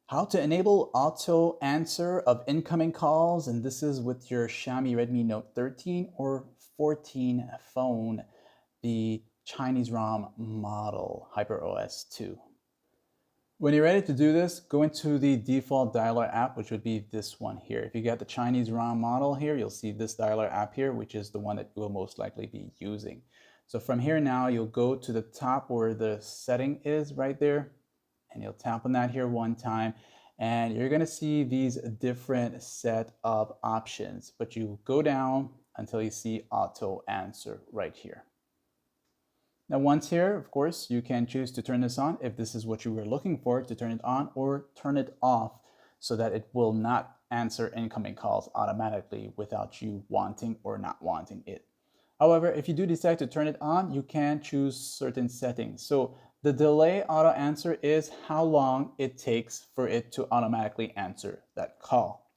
How to enable auto answer of incoming calls, and this is with your Xiaomi Redmi Note 13 or 14 phone, the Chinese ROM model HyperOS 2. When you're ready to do this, go into the default dialer app, which would be this one here. If you get the Chinese ROM model here, you'll see this dialer app here, which is the one that you will most likely be using. So from here now, you'll go to the top where the setting is right there, and you'll tap on that here one time, and you're going to see these different set of options, but you go down until you see auto answer right here. Now once here, of course, you can choose to turn this on if this is what you were looking for, to turn it on, or turn it off so that it will not answer incoming calls automatically without you wanting or not wanting it. However, if you do decide to turn it on, you can choose certain settings. So the delay auto answer is how long it takes for it to automatically answer that call.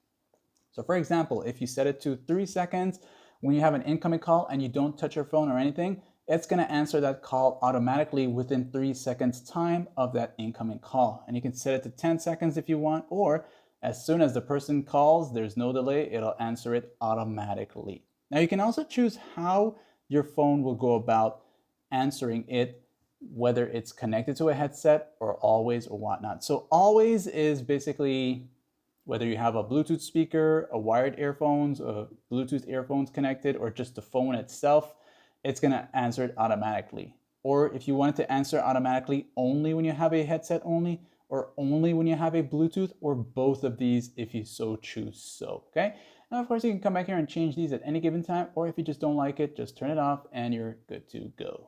So for example, if you set it to 3 seconds when you have an incoming call and you don't touch your phone or anything, it's going to answer that call automatically within 3 seconds time of that incoming call. And you can set it to 10 seconds if you want, or as soon as the person calls, there's no delay, it'll answer it automatically. Now you can also choose how your phone will go about answering it, whether it's connected to a headset or always or whatnot. So always is basically whether you have a Bluetooth speaker, a wired earphones, Bluetooth earphones connected, or just the phone itself, it's going to answer it automatically. Or if you want it to answer automatically only when you have a headset only, or only when you have a Bluetooth, or both of these if you so choose so, okay? And of course, you can come back here and change these at any given time, or if you just don't like it, just turn it off and you're good to go.